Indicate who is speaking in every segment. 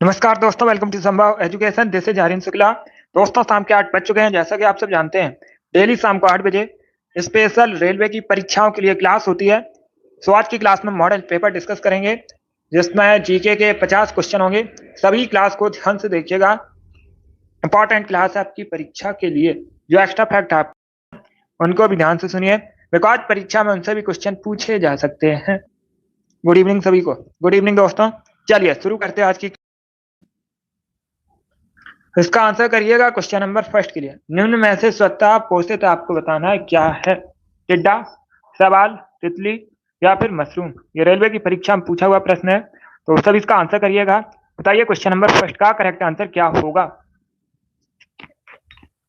Speaker 1: नमस्कार दोस्तों, welcome to Sambhav education. This is Harin Shukla. दोस्तों, शाम के 8 बज चुके हैं। जैसा कि आप सब जानते हैं, डेली शाम को 8 बजे स्पेशल रेलवे की परीक्षाओं के लिए क्लास होती है। सो आज की क्लास में मॉडल पेपर डिस्कस करेंगे, जिसमें जीके के 50 क्वेश्चन होंगे। सभी क्लास को ध्यान से देखिएगा। इंपॉर्टेंट क्लास है आपकी परीक्षा के लिए। जो एक्स्ट्रा फैक्ट है उनको भी ध्यान से सुनिए, बिकॉज परीक्षा में उनसे भी क्वेश्चन पूछे जा सकते हैं। गुड इवनिंग सभी को। गुड इवनिंग दोस्तों। चलिए शुरू करते हैं आज की। इसका आंसर करिएगा क्वेश्चन नंबर फर्स्ट के लिए। निम्न में से स्वतः पोषित आपको बताना है क्या है। टिड्डा, सवाल, तितली या फिर मशरूम। ये रेलवे की परीक्षा में पूछा हुआ प्रश्न है, तो सब इसका आंसर करिएगा। बताइए क्वेश्चन नंबर फर्स्ट का करेक्ट आंसर क्या होगा।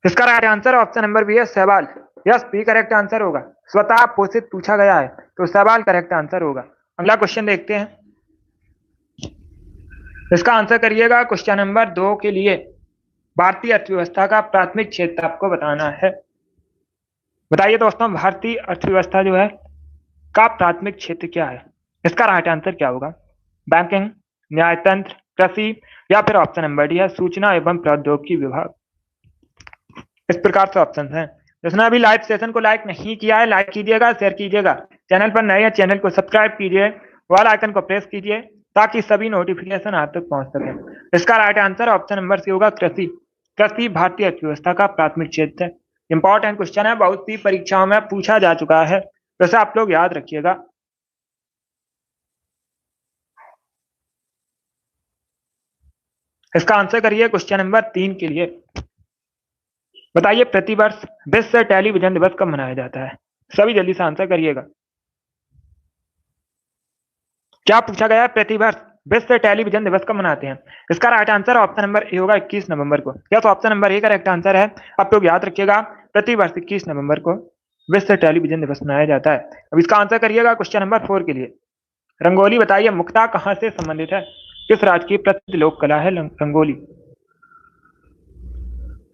Speaker 1: इसका right answer option number B है, सवाल। यस, बी करेक्ट आंसर होगा। स्वतः पोषित पूछा गया है तो सवाल करेक्ट आंसर होगा। अगला क्वेश्चन देखते हैं। इसका आंसर करिएगा क्वेश्चन नंबर 2 के लिए। भारतीय अर्थव्यवस्था का प्राथमिक क्षेत्र आपको बताना है। बताइए दोस्तों, भारतीय अर्थव्यवस्था जो है का प्राथमिक क्षेत्र क्या है। इसका राइट आंसर क्या होगा। बैंकिंग, न्यायतंत्र, कृषि या फिर ऑप्शन नंबर डी है, सूचना एवं प्रौद्योगिकी विभाग। इस प्रकार से ऑप्शन हैं। जिसने अभी लाइव सेशन को लाइक नहीं किया है, लाइक कीजिएगा, शेयर कीजिएगा। चैनल पर नए हैं, चैनल को सब्सक्राइब कीजिए, वाला आइकन को प्रेस कीजिए ताकि सभी नोटिफिकेशन आप तक पहुंच सके। इसका right answer option number C होगा, कृषि। कृषि भारतीय अर्थव्यवस्था का प्राथमिक क्षेत्र है। इंपॉर्टेंट क्वेश्चन है, बहुत सी परीक्षाओं में पूछा जा चुका है, वैसे आप लोग याद रखिएगा। इसका आंसर करिए क्वेश्चन नंबर 3 के लिए। बताइए प्रतिवर्ष विश्व टेलीविजन दिवस कब मनाया जाता है। सभी जल्दी से आंसर करिएगा। क्या पूछा गया है, प्रतिवर्ष विश्व टेलीविजन दिवस कब मनाते हैं। इसका राइट आंसर ऑप्शन नंबर ए होगा, 21 नवंबर को। या तो option number A correct answer है। आप लोग याद रखिएगा, प्रतिवर्ष 21 नवंबर को विश्व टेलीविजन दिवस मनाया जाता है। अब इसका आंसर करिएगा क्वेश्चन नंबर 4 के लिए। रंगोली बताइए मुक्ता कहां से संबंधित है। किस राज्य की प्रसिद्ध लोक कला है रंगोली।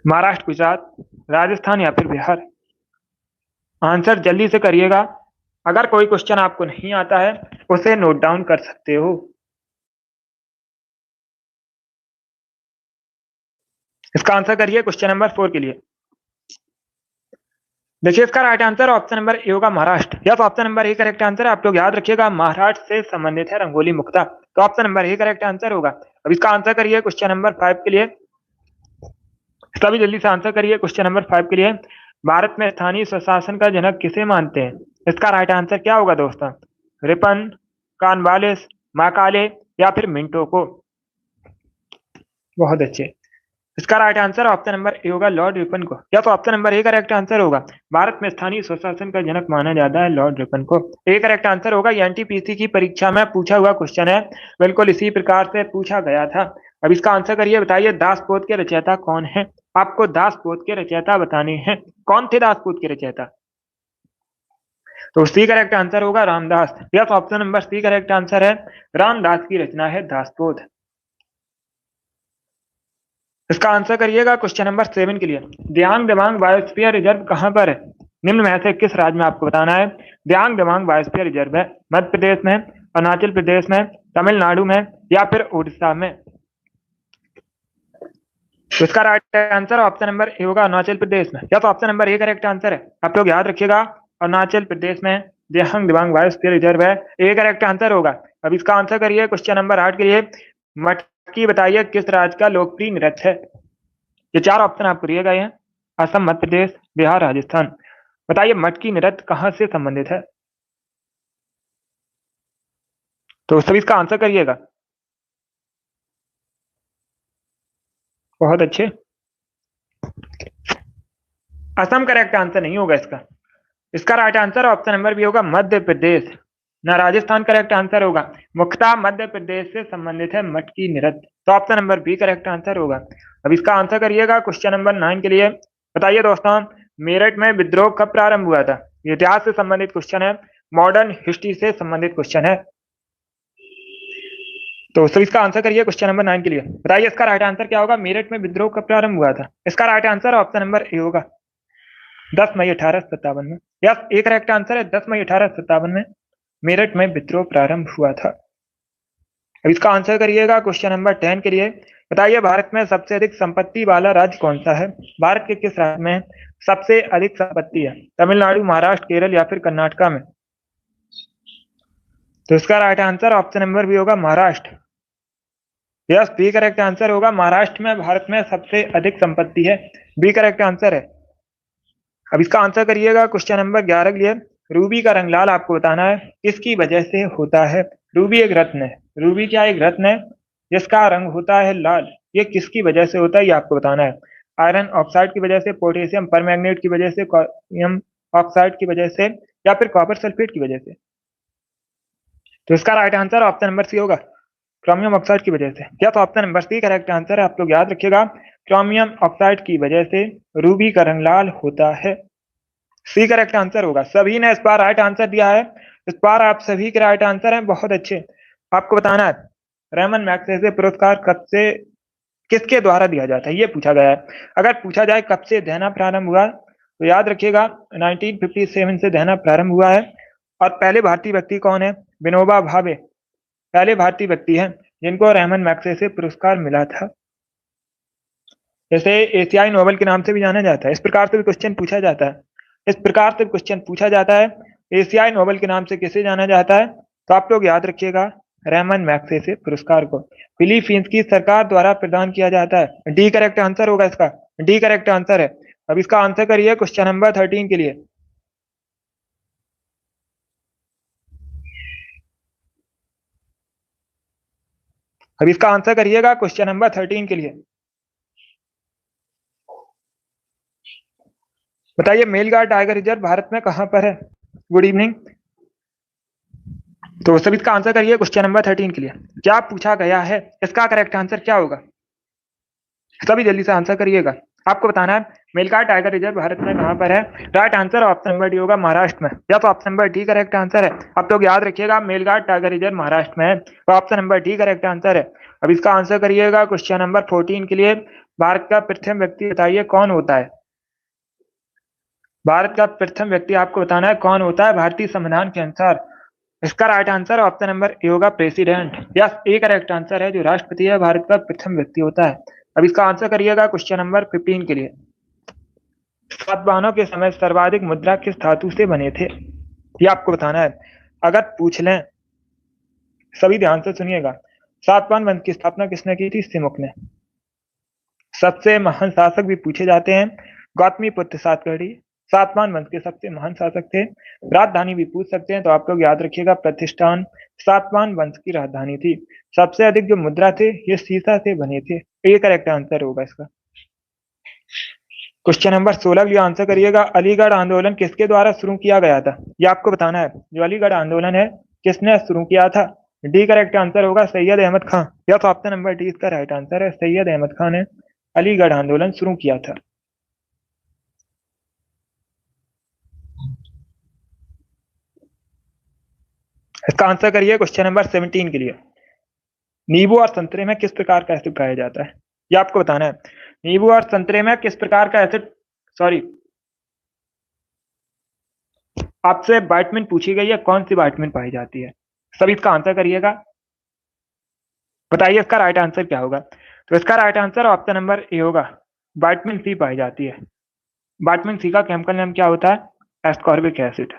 Speaker 1: महाराष्ट्र, गुजरात, राजस्थान या फिर बिहार। आंसर जल्दी से करिएगा। अगर कोई क्वेश्चन आपको नहीं आता है उसे नोट डाउन कर सकते हो। इसका आंसर करिए क्वेश्चन नंबर 4 के लिए। देखिए इसका राइट आंसर ऑप्शन नंबर ए होगा, महाराष्ट्र। या तो option number A correct answer है। आप लोग याद रखिएगा, महाराष्ट्र से संबंधित है रंगोली मुक्ता, तो option number A correct answer होगा। अब इसका आंसर करिए क्वेश्चन नंबर 5 के लिए। सभी जल्दी से आंसर करिए क्वेश्चन नंबर 5 के लिए। भारत में स्थानीय स्वशासन का जनक किसे मानते हैं। इसका राइट आंसर क्या होगा दोस्तों। रिपन, कॉर्नवालिस, मैकाले या फिर मिंटो को। बहुत अच्छे। इसका राइट आंसर ऑप्शन नंबर ए होगा, लॉर्ड रिपन को। या तो option number A correct answer होगा। भारत में स्थानीय स्वशासन का जनक माना जाता है लॉर्ड रिपन को। ए करेक्ट आंसर होगा। एनटीपीसी की परीक्षा में पूछा हुआ क्वेश्चन है, बिल्कुल इसी प्रकार से पूछा गया था। अब इसका आंसर करिए। बताइए दासपोत के रचयिता कौन है। आपको दासपोत के रचयिता बताने हैं। कौन थे दासपोत के रचयिता। तो सी करेक्ट आंसर होगा, Ramdas. Yes, option number C correct answer है। रामदास की रचना है दासपोत। इसका आंसर करिएगा क्वेश्चन नंबर 7 के लिए। दियांग दिबांग बायोस्फीयर रिजर्व कहां पर है। निम्न में से किस राज्य में आपको बताना है। दियांग दिबांग बायोस्फीयर रिजर्व है मध्य प्रदेश में, अरुणाचल प्रदेश में, तमिलनाडु में या फिर उड़ीसा में। तो इसका राइट आंसर ऑप्शन नंबर ए होगा, अरुणाचल प्रदेश में। या तो option number A correct answer है। आप लोग याद रखिएगा, अरुणाचल प्रदेश में दियांग दिबांग बायोस्फीयर रिजर्व है। ए करेक्ट आंसर होगा। अब इसका आंसर करिए क्वेश्चन नंबर 8 के लिए। मटकी बताइए किस राज्य का लोकप्रिय नृत्य है। ये 4 ऑप्शन आपको दिए गए हैं, असम, मध्य प्रदेश, बिहार, राजस्थान। बताइए मटकी नृत्य कहां से संबंधित है। तो सभी इसका आंसर करिएगा। बहुत अच्छे। असम करेक्ट आंसर नहीं होगा इसका। इसका right answer option number B होगा, मध्य प्रदेश। ना राजस्थान करेक्ट आंसर होगा। मुख्ता मध्य प्रदेश से संबंधित है मटकी नृत्य, तो option number B correct answer होगा। अब इसका आंसर करिएगा क्वेश्चन नंबर 9 के लिए। बताइए दोस्तों, मेरठ में विद्रोह कब प्रारंभ हुआ था। इतिहास से संबंधित क्वेश्चन है, मॉडर्न हिस्ट्री से संबंधित क्वेश्चन है। तो सर इसका आंसर करिए क्वेश्चन नंबर 9 के लिए। बताइए इसका राइट आंसर क्या होगा, मेरठ में विद्रोह कब प्रारंभ हुआ था। इसका राइट आंसर ऑप्शन नंबर ए होगा, 10 मई 1857 में। यस, एक करेक्ट आंसर है, 10 मई 1857 में मेरठ में विद्रोह प्रारंभ हुआ था। अब इसका आंसर करिएगा क्वेश्चन नंबर 10 के लिए। बताइए भारत में सबसे अधिक संपत्ति वाला राज्य कौन सा है? भारत के किस राज्य में सबसे अधिक संपत्ति है? तमिलनाडु, महाराष्ट्र, केरल या फिर कर्नाटका में? तो इसका right answer option number B होगा Maharashtra. Yes, B correct answer होगा। महाराष्ट्र में भारत में सबसे अधिक संपत्ति है। बी करेक्ट आंसर है। अब इसका आंसर करिएगा क्वेश्चन नंबर 11 के लिए। रूबी का रंग लाल आपको बताना है किसकी वजह से होता है? रूबी एक रत्न है। रूबी क्या एक रत्न है जिसका रंग होता है लाल? ये किसकी वजह से होता है ये आपको बताना है। आयरन ऑक्साइड की वजह से, पोटेशियम परमैंगनेट की वजह से, क्रोमियम ऑक्साइड की वजह से या फिर कॉपर सल्फेट की वजह से? तो इसका right answer option number C होगा, क्रोमियम ऑक्साइड की वजह से। क्या तो option number C correct answer है। आप लोग याद रखिएगा, क्रोमियम ऑक्साइड की वजह से रूबी का रंग लाल होता है। सी करेक्ट आंसर होगा। सभी ने इस बार राइट आंसर दिया है। इस बार आप सभी के राइट आंसर हैं, बहुत अच्छे। आपको बताना है रेमन मैग्सेसे पुरस्कार कब से किसके द्वारा दिया जाता है, ये पूछा गया है। अगर पूछा जाए कब से देना प्रारंभ हुआ तो याद रखिएगा 1957 से देना प्रारंभ हुआ है। और पहले भारतीय व्यक्ति कौन है? विनोबा भावे पहले भारतीय व्यक्ति हैं जिनको रेमन मैग्सेसे पुरस्कार मिला था। जैसे एशियाई नोबेल के नाम से भी जाना जाता है। इस प्रकार से भी क्वेश्चन पूछा जाता है। इस प्रकार से क्वेश्चन पूछा जाता है, एशियाई नोबेल के नाम से किसे जाना जाता है? तो आप लोग याद रखिएगा रेमन मैग्सेसे पुरस्कार को फिलीपींस की सरकार द्वारा प्रदान किया जाता है। डी करेक्ट आंसर होगा इसका। डी करेक्ट आंसर है। अब इसका आंसर करिए क्वेश्चन नंबर 13 के लिए। अब इसका आंसर करिएगा क्वेश्चन नंबर 13 के लिए। बताइए मेलघाट टाइगर रिजर्व भारत में कहां पर है? Good evening. तो सभी इसका आंसर करिए क्वेश्चन नंबर 13 के लिए। क्या पूछा गया है, इसका करेक्ट आंसर क्या होगा? सभी जल्दी से आंसर करिएगा। आपको बताना है मेलघाट टाइगर रिजर्व भारत में कहां पर है। Right answer option number D होगा, महाराष्ट्र में। या तो option number D correct answer है। आप लोग याद रखिएगा मेलघाट टाइगर रिजर्व महाराष्ट्र में है, तो option number D correct answer है। अब इसका आंसर करिएगा क्वेश्चन नंबर 14 के लिए। भारत का प्रथम व्यक्ति बताइए कौन होता है? भारत का प्रथम व्यक्ति आपको बताना है कौन होता है भारतीय संविधान के अनुसार। इसका राइट आंसर ऑप्शन नंबर ए होगा, प्रेसिडेंट। यस, ए करेक्ट आंसर है। जो राष्ट्रपति है भारत का प्रथम व्यक्ति होता है। अब इसका आंसर करिएगा क्वेश्चन नंबर 15 के लिए। सातवाहनों के समय सर्वाधिक मुद्रा किस धातु से बने थे, ये आपको बताना है। अगर पूछ लें, सभी ध्यान से सुनिएगा, सातवाहन वंश की स्थापना किसने की थी? सिमुक ने। सबसे महान शासक भी पूछे जाते हैं, गौतमी पुत्र सातकर्णी सातवाहन वंश के सबसे महान शासक थे। राजधानी भी पूछ सकते हैं, तो आप लोग याद रखिएगा प्रतिष्ठान सातवाहन वंश की राजधानी थी। सबसे अधिक जो मुद्रा थे ये सीसा से बने थे। ये करेक्ट आंसर होगा इसका। क्वेश्चन नंबर 16 के लिए आंसर करिएगा। अलीगढ़ आंदोलन किसके द्वारा शुरू किया गया था, ये आपको बताना है। जो अलीगढ़ आंदोलन है किसने शुरू किया था? डी करेक्ट आंसर होगा, सैयद अहमद खान। या तो ऑप्शन नंबर डी इसका राइट आंसर है। सैयद अहमद खान ने अलीगढ़ आंदोलन शुरू किया था। इसका आंसर करिए क्वेश्चन नंबर 17 के लिए। नींबू और संतरे में किस प्रकार का एसिड पाया जाता है, ये आपको बताना है। नींबू और संतरे में किस प्रकार का एसिड, सॉरी, आपसे विटामिन पूछी गई है, कौन सी विटामिन पाई जाती है? सभी इसका आंसर करिएगा। बताइए इसका राइट आंसर क्या होगा? तो इसका राइट आंसर ऑप्शन नंबर ए होगा, विटामिन सी पाई जाती है। विटामिन सी का केमिकल नेम क्या होता है? Ascorbic acid.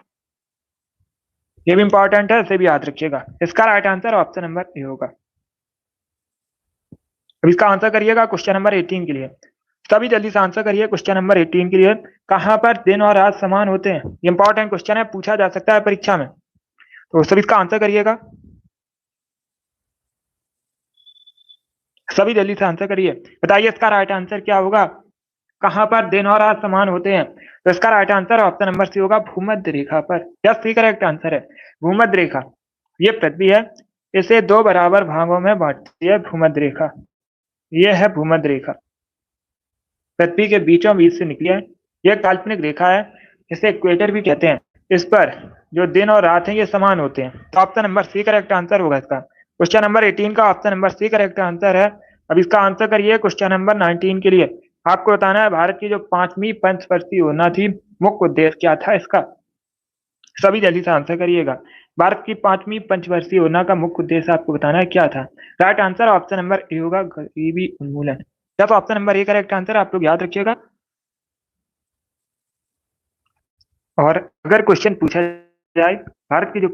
Speaker 1: ये भी इंपॉर्टेंट है, इसे भी याद रखिएगा। इसका राइट आंसर ऑप्शन नंबर ए होगा। अब इसका आंसर करिएगा क्वेश्चन नंबर 18 के लिए। सभी जल्दी से आंसर करिए क्वेश्चन नंबर 18 के लिए। कहां पर दिन और रात समान होते हैं? ये इंपॉर्टेंट क्वेश्चन है, पूछा जा सकता है परीक्षा में, तो सभी इसका आंसर करिएगा। सभी जल्दी से आंसर करिए। बताइए इसका राइट आंसर क्या होगा? कहां पर दिन और रात समान होते हैं? तो इसका right answer option number C होगा, भूमध्य रेखा पर। यस, सी करेक्ट आंसर है। भूमध्य रेखा ये पृथ्वी है, इसे दो बराबर भागों में बांटती है भूमध्य रेखा। ये है भूमध्य रेखा, पृथ्वी के बीचों बीच से निकली है। यह काल्पनिक रेखा है, इसे इक्वेटर भी कहते हैं। इस पर जो दिन और रात हैं ये समान होते हैं, तो option number C correct answer होगा इसका। क्वेश्चन नंबर 18 का option number C correct answer है। अब इसका आंसर करिए क्वेश्चन नंबर 19 के लिए। आपको बताना है भारत की जो 5वीं पंचवर्षीय योजना थी, मुख्य उद्देश्य क्या था इसका? सभी जल्दी से आंसर करिएगा। भारत की 5वीं पंचवर्षीय योजना का मुख्य उद्देश्य आपको बताना है क्या था। राइट आंसर ऑप्शन नंबर ए होगा, गरीबी उन्मूलन। क्या तो option number A correct answer, आप लोग याद रखिएगा। और अगर क्वेश्चन पूछा जाए भारत की जो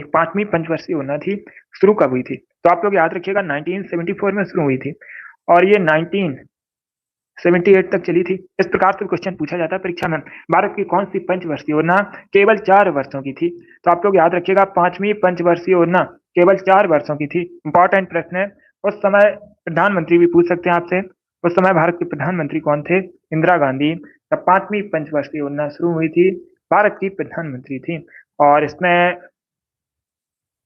Speaker 1: 5वीं पंचवर्षीय योजना थी शुरू कब हुई थी, तो आप लोग याद रखिएगा 1974 में शुरू हुई थी और ये 1978 तक चली थी। इस प्रकार से क्वेश्चन पूछा जाता है परीक्षा में। भारत की कौन सी पंचवर्षीय योजना केवल 4 वर्षों की थी, तो आप लोग याद रखिएगा 5वीं पंचवर्षीय योजना केवल 4 वर्षों की थी। इंपॉर्टेंट प्रश्न है। उस समय प्रधानमंत्री भी पूछ सकते हैं आपसे, उस समय भारत के प्रधानमंत्री कौन थे, इंदिरा गांधी। जब 5वीं पंचवर्षीय योजना शुरू हुई थी, भारत की प्रधानमंत्री थी और इसमें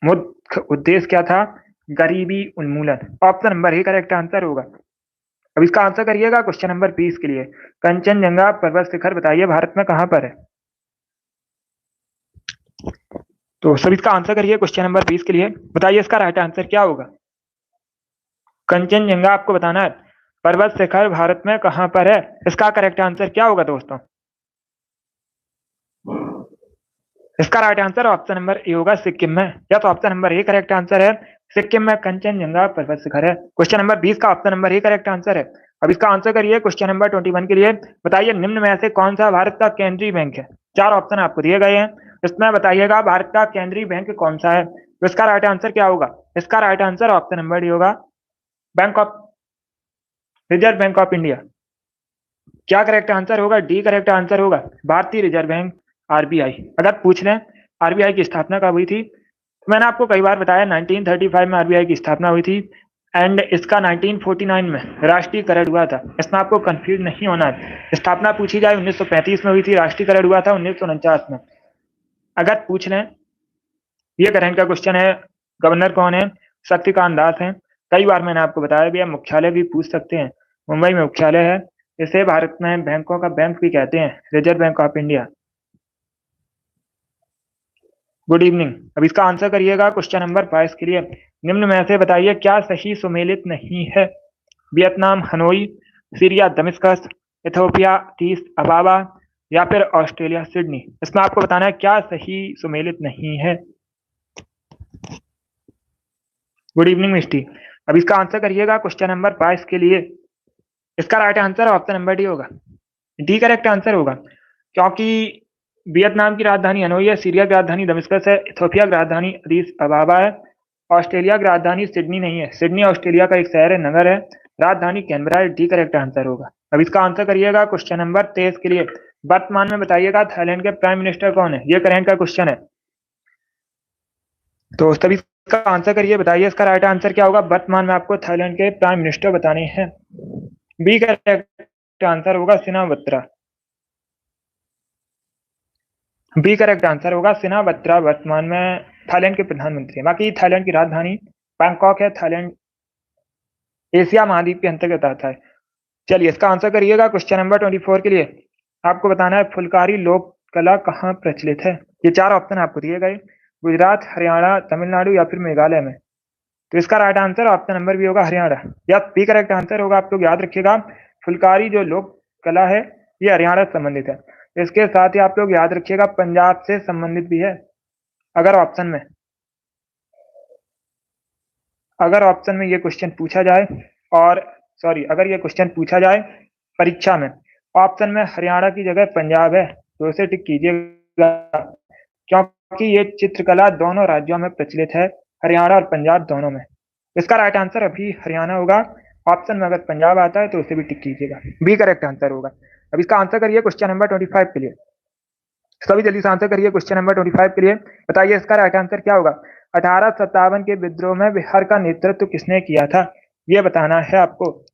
Speaker 1: मुख्य उद्देश्य क्या था, गरीबी उन्मूलन। Option number A correct answer होगा। अब इसका आंसर करिएगा क्वेश्चन नंबर 20 के लिए। कंचनजंगा पर्वत शिखर बताइए भारत में कहां पर है। तो सब इसका आंसर करिए क्वेश्चन नंबर 20 के लिए, बताइए इसका राइट आंसर क्या होगा। कंचनजंगा आपको बताना है पर्वत शिखर भारत में कहां पर है, इसका करेक्ट आंसर क्या होगा दोस्तों। इसका राइट आंसर ऑप्शन नंबर ए होगा, सिक्किम में। या तो option number A correct answer है, सिक्किम में कंचनजंगा पर्वत शिखर है। क्वेश्चन नंबर 20 का option number A correct answer है। अब इसका आंसर करिए क्वेश्चन नंबर 21 के लिए, बताइए निम्न में से कौन सा भारत का केंद्रीय बैंक है। 4 ऑप्शन आपको दिए गए हैं, इसमें बताइएगा भारत का केंद्रीय बैंक कौन सा है, तो इसका राइट आंसर क्या होगा। इसका right answer option number D होगा, bank of reserve bank of India. क्या करेक्ट आंसर होगा, डी करेक्ट आंसर होगा, भारतीय रिजर्व बैंक आरबीआई। अगर पूछ लें आरबीआई की स्थापना कब हुई थी, तो मैंने आपको कई बार बताया 1935 में आरबीआई की स्थापना हुई थी एंड इसका 1949 में राष्ट्रीयकरण हुआ था। इसमें आपको कंफ्यूज नहीं होना है। स्थापना पूछी जाए 1935 में हुई थी, राष्ट्रीयकरण हुआ था 1949 में। अगर पूछ लें, ये करंट का क्वेश्चन है, गवर्नर कौन है, शक्तिकांत दास हैं। कई बार मैंने आपको बताया भी है, मुख्यालय भी पूछ सकते हैं, मुंबई में मुख्यालय है। इसे भारत में बैंकों का बैंक भी कहते हैं, reserve bank of India. Good evening. अब इसका आंसर करिएगा क्वेश्चन नंबर 22 के लिए। निम्न में से बताइए क्या सही सुमेलित नहीं है। Vietnam Hanoi, Syria Damascus, Ethiopia Addis Ababa या फिर ऑस्ट्रेलिया सिडनी। इसमें आपको बताना है क्या सही सुमेलित नहीं है। गुड इवनिंग मिस्टी। अब इसका आंसर करिएगा क्वेश्चन नंबर 22 के लिए। इसका right answer option number D होगा, डी करेक्ट आंसर होगा, क्योंकि वियतनाम की राजधानी हनोई है, सीरिया की राजधानी दमिश्कस है, इथोपिया की राजधानी अदीस अबाबा है, ऑस्ट्रेलिया की राजधानी सिडनी नहीं है। सिडनी ऑस्ट्रेलिया का एक शहर है, नगर है, राजधानी कैनबरा है। डी करेक्ट आंसर होगा। अब इसका आंसर करिएगा क्वेश्चन नंबर 23 के लिए। वर्तमान में बताइएगा थाईलैंड के प्राइम मिनिस्टर कौन है, ये करंट का क्वेश्चन है। तो सभी इसका आंसर करिए, बताइए इसका राइट आंसर क्या होगा। वर्तमान में आपको थाईलैंड के प्राइम मिनिस्टर बताने हैं। बी करेक्ट आंसर होगा सिनावत्रा। बी करेक्ट आंसर होगा सिनावत्रा वर्तमान में थाईलैंड के प्रधानमंत्री हैं। बाकी थाईलैंड की राजधानी बैंकॉक है। थाईलैंड एशिया महाद्वीप के अंतर्गत आता है। चलिए इसका आंसर करिएगा क्वेश्चन नंबर 24 के लिए। आपको बताना है फुलकारी लोक कला कहाँ प्रचलित है। ये 4 ऑप्शन आपको दिए गए, गुजरात, हरियाणा, तमिलनाडु या फिर मेघालय में। तो इसका राइट आंसर ऑप्शन नंबर भी होगा हरियाणा, या बी करेक्ट आंसर होगा। आप लोग याद रखिएगा फुलकारी जो लोक कला है ये हरियाणा से संबंधित है। इसके साथ ही आप लोग याद रखिएगा पंजाब से संबंधित भी है। अगर ऑप्शन में ये क्वेश्चन पूछा जाए, और अगर ये क्वेश्चन पूछा जाए परीक्षा में, ऑप्शन में हरियाणा की जगह पंजाब है, तो इसे टिक कीजिएगा, क्योंकि ये चित्रकला दोनों राज्यों में प्रचलित है, हरियाणा और पंजाब दोनों में। इसका राइट आंसर अभी हरियाणा होगा। ऑप्शन में अगर पंजाब आता है तो उसे भी टिक कीजिएगा, बी करेक्ट आंसर होगा। अब इसका आंसर करिए क्वेश्चन नंबर 25 के लिए। सभी जल्दी से आंसर करिए क्वेश्चन नंबर 25 के लिए। बताइए इसका राइट आंसर क्या होगा। 1857 के विद्रोह में बिहार का नेतृत्व किसने किया था, यह बताना है आपको।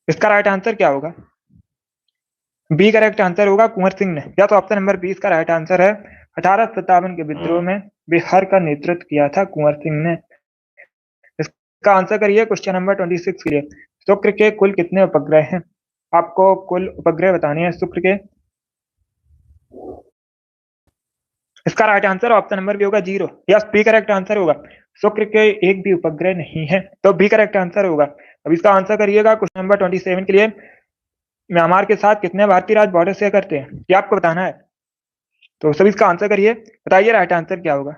Speaker 1: इसका राइट आंसर क्या होगा। बी करेक्ट आंसर होगा कुंवर सिंह ने। या तो ऑप्शन नंबर 20 का राइट आंसर है, 1857 के विद्रोह में बिहार का नेतृत्व किया था कुंवर सिंह ने। इसका आंसर करिए क्वेश्चन नंबर 26 के लिए। शुक्र के कुल कितने उपग्रह हैं, आपको कुल उपग्रह बताने हैं शुक्र के। इसका राइट आंसर ऑप्शन नंबर भी होगा 0, यस बी करेक्ट आंसर होगा। शुक्र के एक भी उपग्रह नहीं है, तो बी करेक्ट आंसर होगा। अब इसका आंसर करिएगा क्वेश्चन नंबर 27 के लिए। म्यांमार के साथ कितने भारतीय राज्य बॉर्डर शेयर करते हैं, ये आपको बताना है। तो सभी इसका आंसर करिए, बताइए राइट आंसर क्या होगा।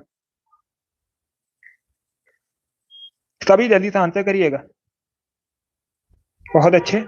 Speaker 1: सभी जल्दी से आंसर करिएगा। बहुत अच्छे।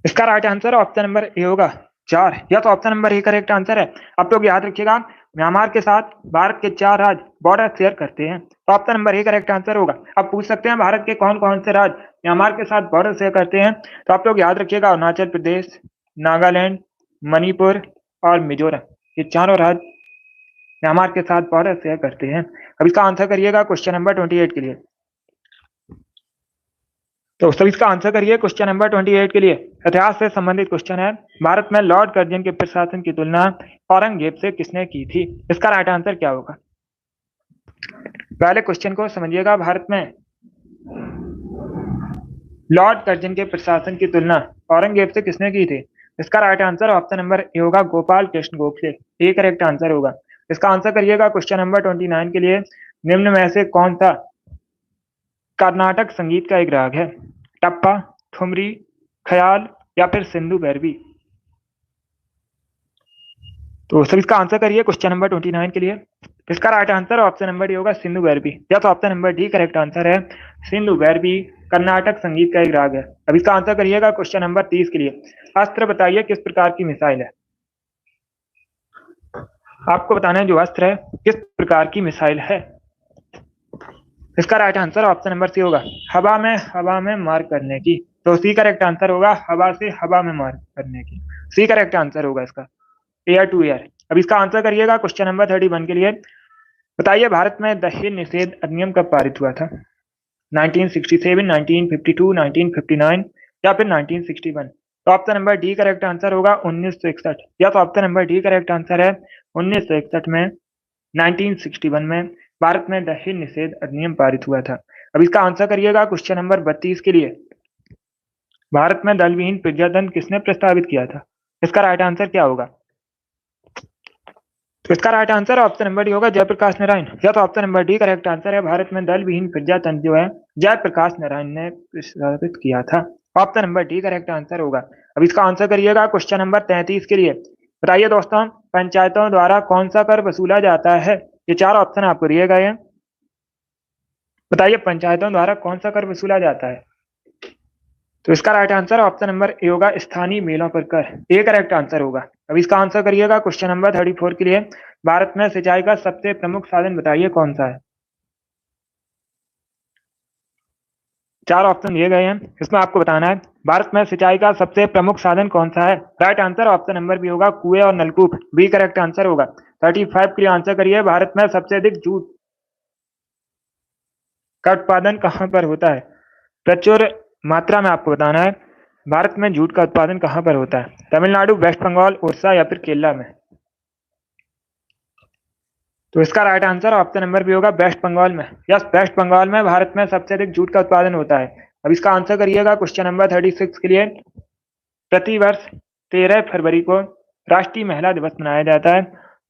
Speaker 1: इसका राइट आंसर ऑप्शन नंबर ए होगा 4। या तो option number A correct answer है। आप लोग याद रखिएगा, म्यांमार के साथ भारत के 4 राज्य बॉर्डर शेयर करते हैं, तो option number A correct answer होगा। आप पूछ सकते हैं भारत के कौन कौन से राज्य म्यांमार के साथ बॉर्डर शेयर करते हैं, तो आप लोग याद रखिएगा अरुणाचल प्रदेश, नागालैंड, मणिपुर और मिजोरम, ये चारों राज्य म्यांमार के साथ बॉर्डर शेयर करते हैं। अब इसका आंसर करिएगा क्वेश्चन नंबर 28 के लिए। तो सभी इसका आंसर करिए क्वेश्चन नंबर 28 के लिए। इतिहास से संबंधित क्वेश्चन है। भारत में लॉर्ड कर्जन के प्रशासन की तुलना औरंगजेब से किसने की थी? इसका राइट आंसर क्या होगा? पहले क्वेश्चन को समझिएगा। भारत में लॉर्ड कर्जन के प्रशासन की तुलना औरंगजेब से किसने की थी? इसका राइट आंसर ऑप्शन नंबर ए होगा, गोपाल कृष्ण गोखले। ये करेक्ट आंसर होगा। इसका आंसर करिएगा क्वेश्चन नंबर 29 के लिए। निम्न में से कौन सा कर्नाटक संगीत का एक राग है? टप्पा, ठुमरी, ख्याल या फिर सिंधु भैरवी? तो सर इसका आंसर करिए क्वेश्चन नंबर 29 के लिए। इसका right answer option number D होगा, सिंधु भैरवी। या तो option number D correct answer है। सिंधु भैरवी कर्नाटक संगीत का एक राग है। अब इसका आंसर करिएगा क्वेश्चन नंबर 30 के लिए। अस्त्र बताइए किस प्रकार की मिसाइल है? आपको बताना है जो अस्त्र है किस प्रकार की मिसाइल है। इसका right answer option number C होगा, हवा में मार करने की। तो सी करेक्ट आंसर होगा, हवा से हवा में मार करने की। सी करेक्ट आंसर होगा इसका, एयर टू एयर। अब इसका आंसर करिएगा क्वेश्चन नंबर 31 के लिए। बताइए भारत में दहेज निषेध अधिनियम कब पारित हुआ था? 1967, 1952, 1959 या फिर 1961? तो option number D correct answer होगा 1961। या तो option number D correct answer है 1961 में, 1961 में भारत में दहेज निषेध अधिनियम पारित हुआ था। अब इसका आंसर करिएगा क्वेश्चन नंबर 32 के लिए। भारत में दल विहीन प्रजातंत्र किसने प्रस्तावित किया था? इसका राइट आंसर क्या होगा? तो इसका right answer option number D होगा, जयप्रकाश नारायण। या तो option number D correct answer है। भारत में दल विहीन प्रजातंत्र जो है जयप्रकाश नारायण ने प्रस्तावित किया था। Option number D correct answer होगा। अब इसका आंसर करिएगा क्वेश्चन नंबर 33 के लिए। बताइए दोस्तों, पंचायतों द्वारा कौन सा कर वसूला जाता है? ये 4 ऑप्शन आपको दिए गए हैं। बताइए पंचायतों द्वारा कौन सा कर वसूला जाता है? तो इसका राइट आंसर ऑप्शन नंबर ए होगा, स्थानीय मेलों पर कर। ए करेक्ट आंसर होगा। अब इसका आंसर करिएगा क्वेश्चन नंबर 34 के लिए। भारत में सिंचाई का सबसे प्रमुख साधन बताइए कौन सा है? 4 ऑप्शन दिए गए हैं, इसमें आपको बताना है भारत में सिंचाई का सबसे प्रमुख साधन कौन सा है। Right answer option number B होगा, कुएं और नलकूप। बी करेक्ट आंसर होगा। 35 के लिए आंसर करिए। भारत में सबसे अधिक जूट का उत्पादन कहां पर होता है? प्रचुर मात्रा में आपको बताना है भारत में जूट का उत्पादन कहां पर होता है। तमिलनाडु, वेस्ट बंगाल, उड़ीसा या फिर केरला में? तो इसका right answer option number B होगा, वेस्ट बंगाल में। यस, वेस्ट बंगाल में भारत में सबसे अधिक जूट का उत्पादन होता है। अब इसका आंसर करिएगा क्वेश्चन नंबर 36 के लिए। प्रतिवर्ष 13 फरवरी को राष्ट्रीय महिला दिवस मनाया जाता है,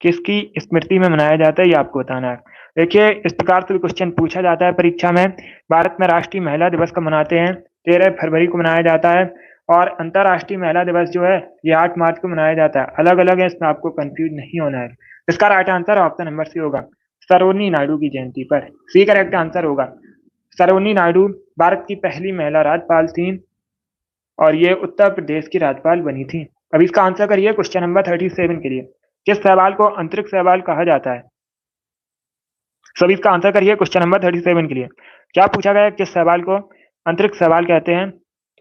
Speaker 1: किसकी स्मृति में मनाया जाता है, ये आपको बताना है। देखिए इस प्रकार से भी क्वेश्चन पूछा जाता है परीक्षा में। भारत में राष्ट्रीय महिला दिवस कब मनाते हैं? 13 फरवरी को मनाया जाता है। और अंतर्राष्ट्रीय महिला दिवस जो है ये 8 मार्च को मनाया जाता है। अलग अलग है, इसमें आपको कंफ्यूज नहीं होना है। इसका right answer option number C होगा, सरोजिनी नायडू की जयंती पर। सी करेक्ट आंसर होगा। सरोजिनी नायडू भारत की पहली महिला राज्यपाल थी और ये उत्तर प्रदेश की राज्यपाल बनी थी। अब इसका आंसर करिए क्वेश्चन नंबर 37 के लिए। किस शैवाल को अंतरिक्ष शैवाल कहा जाता है? सभी इसका आंसर करिए क्वेश्चन नंबर 37 के लिए। क्या पूछा गया, किस शैवाल को अंतरिक्ष शैवाल कहते हैं?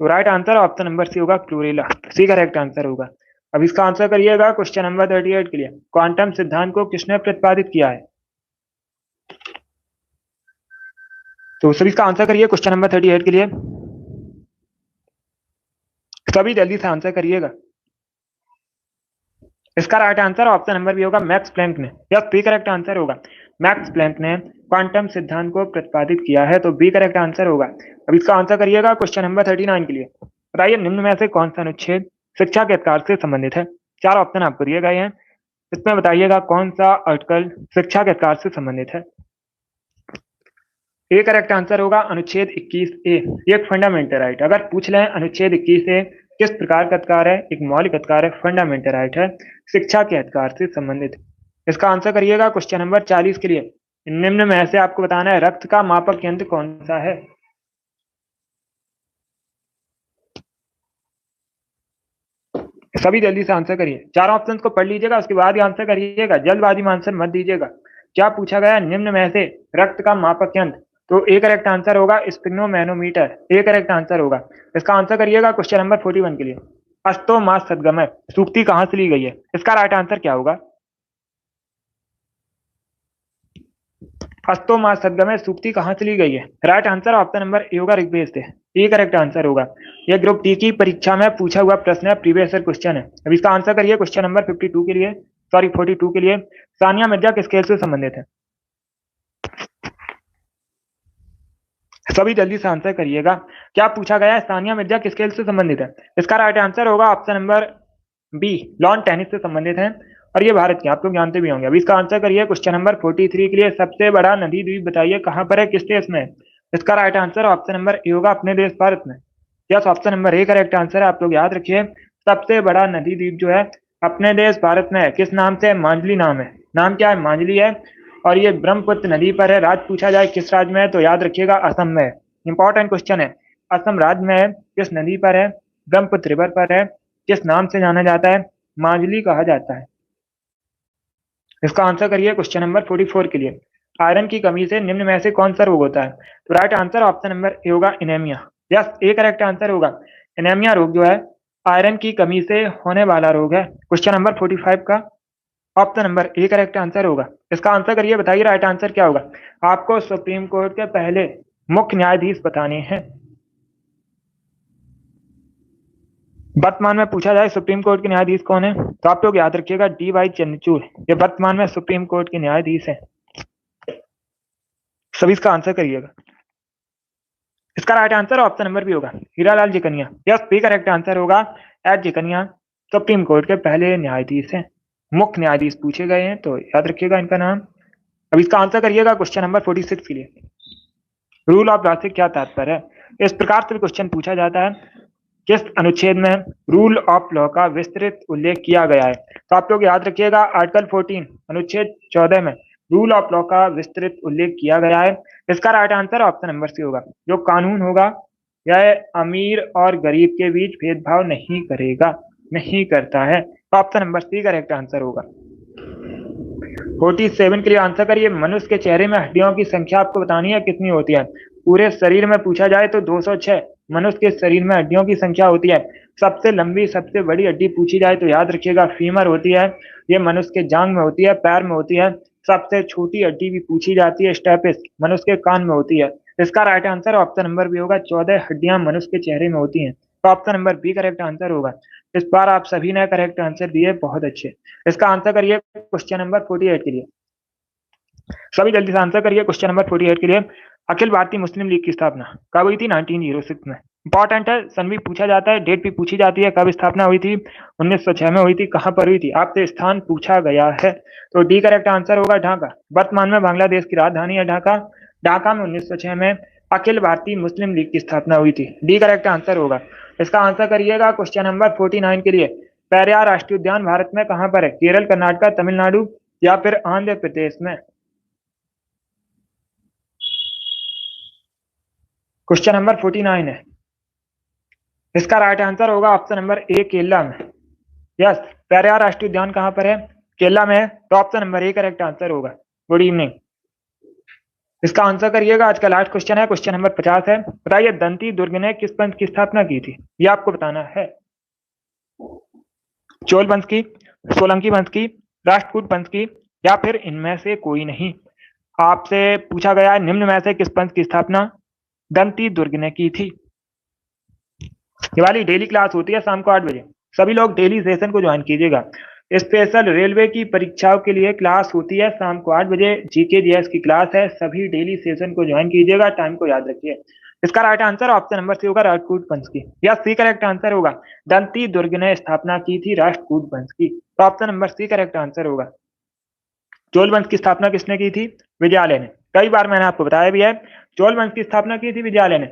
Speaker 1: तो right answer option number C होगा, क्लोरेला। सी करेक्ट आंसर होगा। अब इसका आंसर करिएगा क्वेश्चन नंबर 38 के लिए। क्वांटम सिद्धांत को किसने प्रतिपादित किया है? तो सभी इसका आंसर करिए क्वेश्चन नंबर 38 के लिए। सभी जल्दी से आंसर करिएगा। इसका right answer option number B होगा, मैक्स प्लैंक ने। यह बी करेक्ट आंसर होगा। मैक्स प्लैंक ने क्वांटम सिद्धांत को प्रतिपादित किया है, तो बी करेक्ट आंसर होगा। अब इसका आंसर करिएगा क्वेश्चन नंबर 39 के लिए। बताइए निम्न में से कौन सा अनुच्छेद शिक्षा के अधिकार से संबंधित है? 4 ऑप्शन आपको दिए गए हैं, इसमें बताइएगा कौन सा आर्टिकल शिक्षा के अधिकार से संबंधित है। ए करेक्ट आंसर होगा अनुच्छेद 21A, एक फंडामेंटल राइट। अगर पूछ लें अनुच्छेद 21A किस प्रकार का अधिकार है, एक मौलिक अधिकार है, फंडामेंटल राइट है, शिक्षा के अधिकार से संबंधित। इसका आंसर करिएगा क्वेश्चन नंबर 40 के लिए। निम्न में से आपको बताना है रक्त का मापक यंत्र कौन सा है। सभी जल्दी से आंसर करिए, चारों ऑप्शंस को पढ़ लीजिएगा, उसके बाद ही आंसर करिएगा, जल्दबाजी में आंसर मत दीजिएगा। क्या पूछा गया, निम्न में से रक्त का मापक यंत्र, तो ए करेक्ट आंसर होगा स्पिग्नोमैनोमीटर, ए करेक्ट आंसर होगा। इसका आंसर करिएगा क्वेश्चन नंबर 41 के लिए। अस्तो मास सदगमय सूक्ति कहां से ली गई है, इसका राइट आंसर क्या होगा। अस्तो मास सदगमय सूक्ति कहां से ली गई है, राइट आंसर ऑप्शन नंबर ए होगा ऋग्वेद से, ये करेक्ट आंसर होगा। यह ग्रुप डी की परीक्षा में पूछा हुआ प्रश्न है, प्रीवियस ईयर क्वेश्चन है। अब इसका आंसर करिए क्वेश्चन नंबर 52 के लिए, सॉरी 42 के लिए। सानिया मिर्जा किस खेल से संबंधित है, सभी जल्दी से आंसर करिएगा। क्या पूछा गया है, सानिया मिर्जा किस खेल से संबंधित है, इसका राइट आंसर होगा option number B, lawn tennis से संबंधित है, और ये भारत के, आप लोग जानते भी होंगे। अभी इसका आंसर करिए क्वेश्चन नंबर 43 के लिए। सबसे बड़ा नदी द्वीप बताइए कहां पर है, किस देश में, इसका राइट आंसर ऑप्शन नंबर ए होगा अपने देश भारत में। Yes, option number A correct answer है, आप लोग याद रखिए। सबसे बड़ा नदी द्वीप जो है अपने देश भारत में है, किस नाम से, मांझली नाम है, नाम क्या है, मांझली है, और ये ब्रह्मपुत्र नदी पर है। राज्य पूछा जाए किस राज्य में है, तो याद रखिएगा असम में है। इंपॉर्टेंट क्वेश्चन है, असम राज्य में है, किस नदी पर है, ब्रह्मपुत्र रिवर पर है, किस नाम से जाना जाता है, मांझली कहा जाता है। इसका आंसर करिए क्वेश्चन नंबर 44 के लिए। आयरन की कमी से निम्न में से कौन सा रोग होता है, तो राइट आंसर ऑप्शन नंबर ए होगा एनीमिया। यस, ए करेक्ट आंसर होगा। एनीमिया रोग जो है आयरन की कमी से होने वाला रोग है। क्वेश्चन नंबर 45 का option number A correct answer होगा। इसका आंसर करिए, बताइए राइट आंसर क्या होगा। आपको सुप्रीम कोर्ट के पहले मुख्य न्यायाधीश बताने हैं। वर्तमान में पूछा जाए सुप्रीम कोर्ट के न्यायाधीश कौन है, तो आप लोग याद रखिएगा डी वाई चंद्रचूड़, ये वर्तमान में सुप्रीम कोर्ट के न्यायाधीश हैं। सभी इसका आंसर करिएगा। इसका right answer option number B होगा Hiralal Jikania. Yes, B correct answer होगा एच जिकनिया सुप्रीम कोर्ट के पहले न्यायाधीश हैं, मुख्य न्यायाधीश पूछे गए हैं, तो याद रखिएगा इनका नाम। अब इसका आंसर करिएगा क्वेश्चन नंबर 46 के लिए। रूल ऑफ लॉ से क्या तात्पर्य है, इस प्रकार से भी क्वेश्चन पूछा जाता है, किस अनुच्छेद में रूल ऑफ लॉ का विस्तृत उल्लेख किया गया है, तो आप लोग याद रखिएगा आर्टिकल 14 अनुच्छेद 14 में रूल ऑफ लॉ का विस्तृत उल्लेख किया गया है। इसका right answer option number C होगा। जो कानून होगा यह अमीर और गरीब के बीच भेदभाव नहीं करेगा, नहीं करता है, तो option number C correct answer होगा। 47 के लिए आंसर करिए। मनुष्य के चेहरे में हड्डियों की संख्या आपको बतानी है कितनी होती है। पूरे शरीर में पूछा जाए तो 206 मनुष्य के शरीर में हड्डियों की संख्या होती है। सबसे लंबी सबसे बड़ी हड्डी पूछी जाए तो याद रखिएगा फीमर होती है, ये मनुष्य के जांग में होती है, पैर में होती है। सबसे छोटी हड्डी भी पूछी जाती है स्टेपिस, मनुष्य के कान में होती है। इसका right answer option number B होगा, 14 हड्डियां मनुष्य के चेहरे में होती हैं, तो option number B correct answer होगा। इस बार आप सभी ने करेक्ट आंसर दिए, बहुत अच्छे। इसका आंसर करिए क्वेश्चन नंबर 48 के लिए। सभी जल्दी से आंसर करिए क्वेश्चन नंबर 48 के लिए। अखिल भारतीय मुस्लिम लीग की स्थापना कब हुई थी, 1906 में। इंपॉर्टेंट है, सन भी पूछा जाता है, डेट भी पूछी जाती है, कब स्थापना हुई थी, 1906 में हुई थी, कहां पर हुई थी, आपसे स्थान पूछा गया है, तो डी करेक्ट आंसर होगा ढाका। वर्तमान में बांग्लादेश की राजधानी है ढाका। ढाका में 1906 में अखिल भारतीय मुस्लिम लीग की स्थापना हुई थी, डी करेक्ट आंसर होगा। इसका आंसर करिएगा क्वेश्चन नंबर 49 के लिए। पेरियार राष्ट्रीय उद्यान भारत में कहां पर है, केरल, कर्नाटक, तमिलनाडु या फिर आंध्र प्रदेश में। क्वेश्चन नंबर 49 है, इसका राइट आंसर होगा ऑप्शन नंबर ए, केरला में। यस, पेरियार राष्ट्रीय उद्यान कहां पर है, केरला में है, तो option number A correct answer होगा। Good evening. इसका आंसर करिएगा। आज का लास्ट क्वेश्चन है, क्वेश्चन नंबर 50 है। बताइए दंती दुर्ग ने किस पंथ की स्थापना की थी, ये आपको बताना है। चोल वंश की, सोलंकी वंश की, राष्ट्रकूट वंश की, या फिर इनमें से कोई नहीं। आपसे पूछा गया है निम्न में से किस पंथ की स्थापना दंती दुर्ग ने की थी। ये वाली डेली क्लास होती है शाम को 8 बजे, सभी लोग डेली सेशन को ज्वाइन कीजिएगा। स्पेशल रेलवे की परीक्षाओं के लिए क्लास होती है शाम को 8 बजे, जीके जीएस की क्लास है, सभी डेली सेशन को ज्वाइन कीजिएगा, टाइम को याद रखिए। इसका right answer option number C होगा, राष्ट्रकूट वंश की। या सी करेक्ट आंसर होगा, दंती दुर्ग ने स्थापना की थी राष्ट्रकूट वंश की, तो option number C correct answer होगा। चोल वंश की स्थापना किसने की थी, विजयालय ने। कई बार मैंने आपको बताया भी है, चोल वंश की स्थापना की थी विद्यालय ने।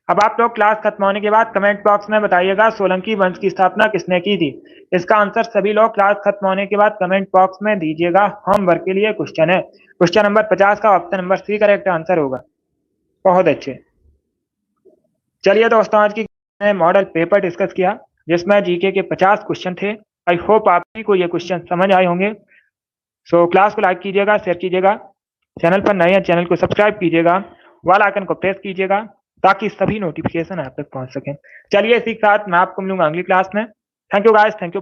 Speaker 1: अब आप लोग क्लास खत्म होने के बाद कमेंट बॉक्स में बताइएगा सोलंकी वंश की स्थापना किसने की थी। इसका आंसर सभी लोग क्लास खत्म होने के बाद कमेंट बॉक्स में दीजिएगा। होमवर्क के लिए क्वेश्चन है, क्वेश्चन नंबर 50 का option number C correct answer होगा। बहुत अच्छे। चलिए दोस्तों, आज की मॉडल पेपर डिस्कस किया जिसमें जीके के 50 क्वेश्चन थे। आई होप आपको को ये क्वेश्चन समझ आए होंगे। सो क्लास को लाइक कीजिएगा, शेयर कीजिएगा, चैनल पर नए हैं चैनल को सब्सक्राइब कीजिएगा, वाल आइकन को प्रेस कीजिएगा ताकि सभी नोटिफिकेशन आप तक पहुंच सकें। चलिए इसी के साथ मैं आपको मिलूंगा अगली क्लास में। Thank you guys, thank you.